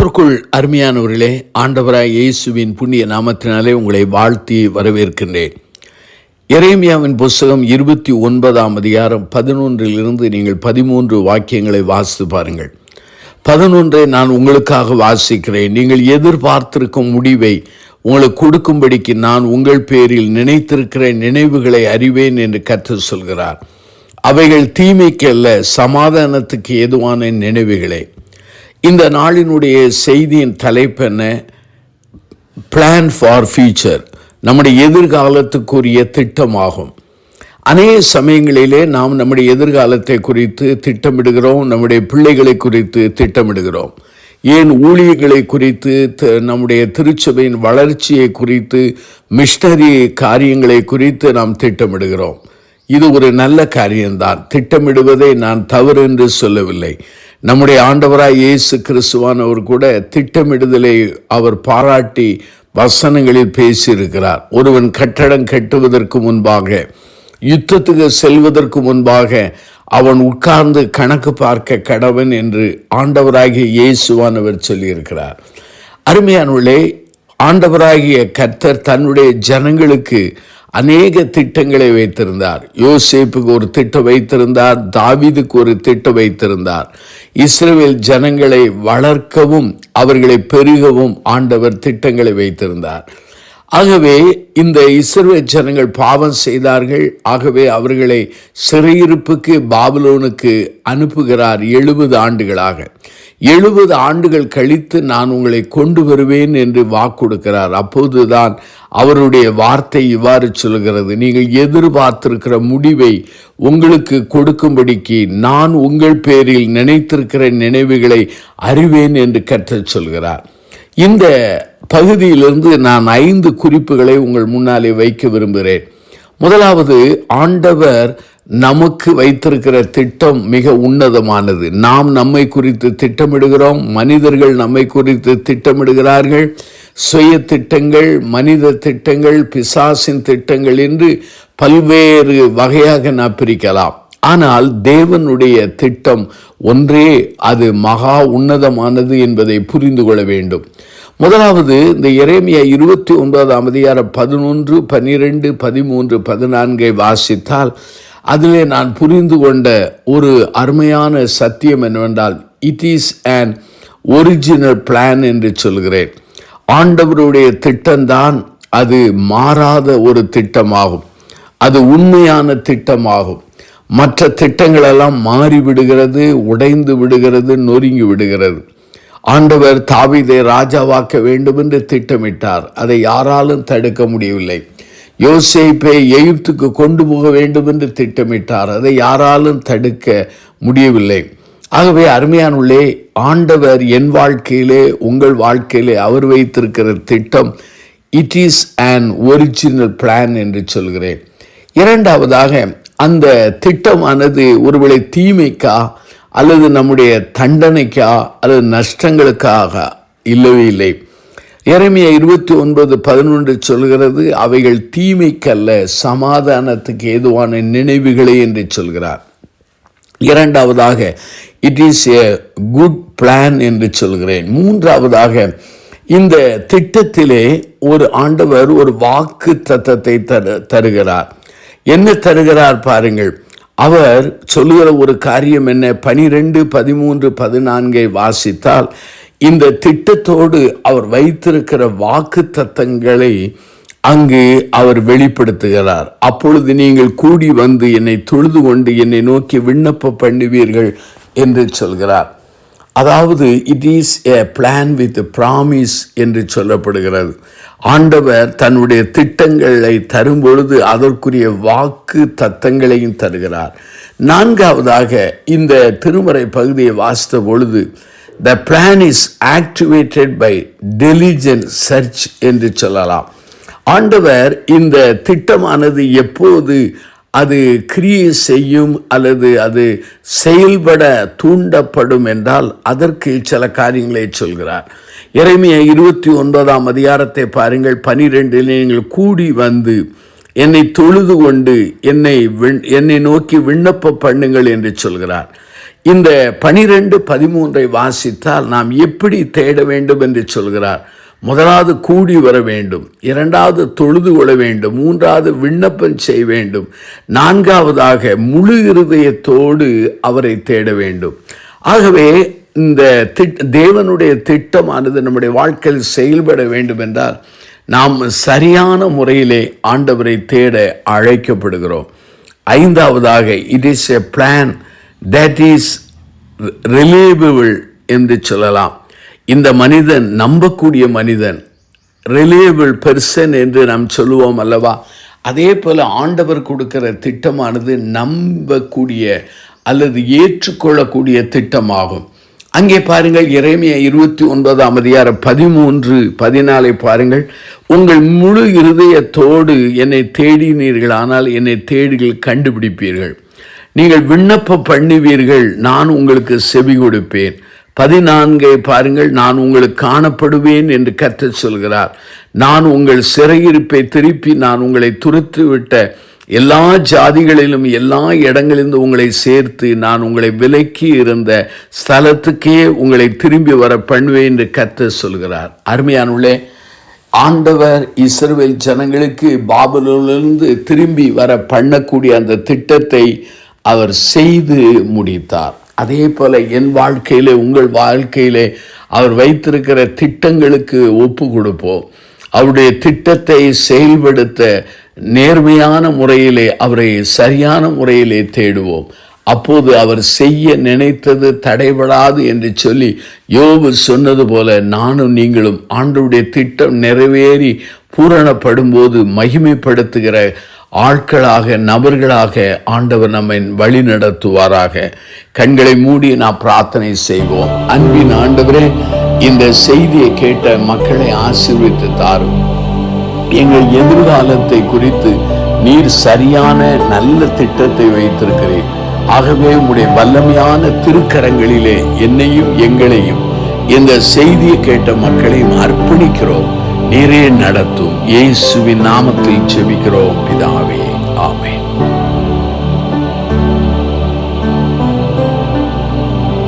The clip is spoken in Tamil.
கர்த்தருக்குள் அருமையானவர்களே, ஆண்டவராய் இயேசுவின் புண்ணிய நாமத்தினாலே உங்களை வாழ்த்தி வரவேற்கின்றேன். எரேமியாவின் புஸ்தகம் 29ஆம் அதிகாரம் 11 நீங்கள் 13 வாக்கியங்களை வாசித்து பாருங்கள். 11 நான் உங்களுக்காக வாசிக்கிறேன். நீங்கள் எதிர்பார்த்திருக்கும் முடிவை உங்களுக்கு கொடுக்கும்படிக்கு நான் உங்கள் பேரில் நினைத்திருக்கிற நினைவுகளை அறிவேன் என்று கர்த்தர் சொல்கிறார். அவைகள் தீமைக்கு அல்ல, சமாதானத்துக்கு ஏதுவான நினைவுகளே. இந்த நாளினுடைய செய்தியின் தலைப்பு என்ன? பிளான் ஃபார் ஃபியூச்சர், நம்முடைய எதிர்காலத்துக்குரிய திட்டமாகும். அநேக சமயங்களிலே நாம் நம்முடைய எதிர்காலத்தை குறித்து திட்டமிடுகிறோம், நம்முடைய பிள்ளைகளை குறித்து திட்டமிடுகிறோம், ஏன் ஊழியர்களை குறித்து, நம்முடைய திருச்சபையின் வளர்ச்சியை குறித்து, மிஷனரி காரியங்களை குறித்து நாம் திட்டமிடுகிறோம். இது ஒரு நல்ல காரியம்தான். திட்டமிடுவதை நான் தவறு என்று சொல்லவில்லை. நம்முடைய ஆண்டவராய் இயேசு கிறிஸ்துவானவர் கூட திட்டமிடுதலை அவர் பாராட்டி வசனங்களில் பேசியிருக்கிறார். ஒருவன் கட்டடம் கட்டுவதற்கு முன்பாக, யுத்தத்துக்கு செல்வதற்கு முன்பாக அவன் உட்கார்ந்து கணக்கு பார்க்க கடவன் என்று ஆண்டவராகிய இயேசுவானவர் சொல்லியிருக்கிறார். அருமையானவர்களே, ஆண்டவராகிய கர்த்தர் தன்னுடைய ஜனங்களுக்கு அநேக திட்டங்களை வைத்திருந்தார். யோசேப்புக்கு ஒரு திட்டம் வைத்திருந்தார், தாவீதுக்கு ஒரு திட்டம் வைத்திருந்தார். இஸ்ரவேல் ஜனங்களை வளர்க்கவும் அவர்களை பெருகவும் ஆண்டவர் திட்டங்களை வைத்திருந்தார். ஆகவே இந்த இஸ்ரவேல் ஜனங்கள் பாவம் செய்தார்கள். ஆகவே அவர்களை சிறையிருப்புக்கு பாபிலோனுக்கு அனுப்புகிறார் 70 ஆண்டுகளாக. 70 ஆண்டுகள் கழித்து நான் உங்களை கொண்டு வருவேன் என்று வாக்குறுக்கிறார். அப்போதுதான் அவருடைய வார்த்தை இவ்வாறு சொல்கிறது: நீங்கள் எதிர்பார்த்திருக்கிற முடிவை உங்களுக்கு கொடுக்கும்படிக்கு நான் உங்கள் பேரில் நினைத்திருக்கிற நினைவுகளை அறிவேன் என்று கர்த்தர் சொல்கிறார். இந்த பகுதியிலிருந்து நான் 5 குறிப்புகளை உங்கள் முன்னாலே வைக்க விரும்புகிறேன். முதலாவது, ஆண்டவர் நமக்கு வைத்திருக்கிற திட்டம் மிக உன்னதமானது. நாம் நம்மை குறித்து திட்டமிடுகிறோம், மனிதர்கள் நம்மை குறித்து திட்டமிடுகிறார்கள். சுய திட்டங்கள், மனித திட்டங்கள், பிசாசின் திட்டங்கள் என்று பல்வேறு வகையாக நாம் பிரிக்கலாம். ஆனால் தேவனுடைய திட்டம் ஒன்றே, அது மகா உன்னதமானது என்பதை புரிந்து கொள்ள வேண்டும். முதலாவது, இந்த எரேமியா 29ஆம் அதிகாரம் 11, 12, 13, 14 வாசித்தால் அதிலே நான் புரிந்து கொண்ட ஒரு அருமையான சத்தியம் என்னவென்றால், it is an original plan என்று சொல்கிறேன். ஆண்டவருடைய திட்டம்தான் அது மாறாத ஒரு திட்டமாகும், அது உண்மையான திட்டமாகும். மற்ற திட்டங்களெல்லாம் மாறிவிடுகிறது, உடைந்து விடுகிறது, நொறுங்கி விடுகிறது. ஆண்டவர் தாவீதை ராஜாவாக்க வேண்டும் என்று திட்டமிட்டார், அதை யாராலும் தடுக்க முடியவில்லை. யோசேப்பை எகிப்துக்கு கொண்டு போக வேண்டும் என்று திட்டமிட்டார், அதை யாராலும் தடுக்க முடியவில்லை. ஆகவே அருமையானவர்களே, ஆண்டவர் என் வாழ்க்கையிலே, உங்கள் வாழ்க்கையிலே அவர் வைத்திருக்கிற திட்டம் it is an original plan என்று சொல்கிறேன். இரண்டாவதாக, அந்த திட்டமானது ஒருவேளை தீமைக்கா அல்லது நம்முடைய தண்டனைக்கா அல்லது நஷ்டங்களுக்காக இல்லவே இல்லை. எரேமியா 29:11 சொல்கிறது, அவைகள் தீமைக்கல்ல, சமாதானத்துக்கு ஏதுவான நினைவுகளே என்று சொல்கிறார். இரண்டாவதாக, it is a good plan என்று சொல்கிறேன். மூன்றாவதாக, இந்த திட்டத்திலே ஒரு ஆண்டவர் ஒரு வாக்கு தத்தத்தை தருகிறார். என்ன தருகிறார் பாருங்கள். அவர் சொல்லுகிற ஒரு காரியம் என்ன? 12, 13, 14 வாசித்தால் இந்த திட்டத்தோடு அவர் வைத்திருக்கிற வாக்கு தத்தங்களை அங்கு அவர் வெளிப்படுத்துகிறார். அப்பொழுது நீங்கள் கூடி வந்து என்னை தொழுது கொண்டு என்னை நோக்கி விண்ணப்ப பண்ணுவீர்கள் என்று சொல்கிறார். அதாவது it is a plan with promise என்று சொல்லப்படுகிறது. ஆண்டவர் தன்னுடைய திட்டங்களை தரும்பொழுது அதற்குரிய வாக்கு தத்தங்களையும் தருகிறார். நான்காவதாக, இந்த திருமறை பகுதியை வாசித்த பொழுது the plan is activated by diligent search என்று சொல்லலாம். ஆண்டவர் இந்த திட்டமானது எப்போது அது கிரியை செய்யும் அல்லது அது செயல்பட தூண்டப்படும் என்றால் அதற்கு சில காரியங்களை சொல்கிறார். எரேமியா 29ஆம் அதிகாரத்தை பாருங்கள். 12 நீங்கள் கூடி வந்து என்னை தொழுது கொண்டு என்னை நோக்கி விண்ணப்ப பண்ணுங்கள் என்று சொல்கிறார். இந்த 12:13 வாசித்தால் நாம் எப்படி தேட வேண்டும் என்று சொல்கிறார். முதலாவது கூடி வர வேண்டும், இரண்டாவது தொழுது கொள்ள வேண்டும், மூன்றாவது விண்ணப்பம் செய்ய வேண்டும், நான்காவதாக முழு இருதயத்தோடு அவரை தேட வேண்டும். ஆகவே இந்த தேவனுடைய திட்டமானது நம்முடைய வாழ்க்கையில் செயல்பட வேண்டும் என்றால் நாம் சரியான முறையிலே ஆண்டவரை தேட அழைக்கப்படுகிறோம். ஐந்தாவதாக, it is a plan that is reliable என்று சொல்லலாம். இந்த மனிதன் நம்பக்கூடிய மனிதன், ரிலையபிள் பெர்சன் என்று நாம் சொல்லுவோம் அல்லவா? அதே போல் ஆண்டவர் கொடுக்கிற திட்டமானது நம்பக்கூடிய அல்லது ஏற்றுக்கொள்ளக்கூடிய திட்டமாகும். அங்கே பாருங்கள், எரேமியா 29:13-14 பாருங்கள். உங்கள் முழு இருதயத்தோடு என்னை தேடினீர்கள், ஆனால் என்னை தேடுகள் கண்டுபிடிப்பீர்கள். நீங்கள் விண்ணப்பம் பண்ணுவீர்கள், நான் உங்களுக்கு செவி கொடுப்பேன். 14 பாருங்கள், நான் உங்களுக்கு காணப்படுவேன் என்று கர்த்தர் சொல்கிறார். நான் உங்கள் சிறையிருப்பை திருப்பி நான் உங்களை துரத்திவிட்ட எல்லா ஜாதிகளிலும் எல்லா இடங்களிலும் உங்களை சேர்த்து நான் உங்களை விலக்கி இருந்த ஸ்தலத்துக்கே உங்களை திரும்பி வர பண்ணுவேன் என்று கர்த்தர் சொல்கிறார். அருமையானுள்ளே, ஆண்டவர் இஸ்ரவேல் ஜனங்களுக்கு பாபிலோனிலிருந்து திரும்பி வர பண்ணக்கூடிய அந்த திட்டத்தை அவர் செய்து முடித்தார். அதே போல என் வாழ்க்கையிலே, உங்கள் வாழ்க்கையிலே அவர் வைத்திருக்கிற திட்டங்களுக்கு ஒப்பு கொடுப்போம். அவருடைய திட்டத்தை செயல்படுத்த நேர்மையான முறையிலே அவரை சரியான முறையிலே தேடுவோம். அப்போது அவர் செய்ய நினைத்தது தடைபடாது என்று சொல்லி யோபு சொன்னது போல நானும் நீங்களும் ஆண்டவருடைய திட்டம் நிறைவேறி பூரணப்படும் போது மகிமைப்படுத்துகிற ஆட்களாக, நபர்களாக ஆண்டவர் நம்மை வழி நடத்துவாராக. கண்களை மூடி நாம் பிரார்த்தனை செய்வோம். அன்பின் ஆண்டவரே, இந்த செய்தியை கேட்ட மக்களை ஆசீர்வதித்து தாரும். எங்கள் எதிர்காலத்தை குறித்து நீர் சரியான நல்ல திட்டத்தை வைத்திருக்கிறேன். ஆகவே உம்முடைய வல்லமையான திருக்கரங்களிலே என்னையும் எங்களையும் இந்த செய்தியை கேட்ட மக்களையும் அர்ப்பணிக்கிறோம். நீரே நடத்தும். இயேசுவின் நாமத்தில் ஜெபிக்கிறோம் பிதாவே, ஆமென்.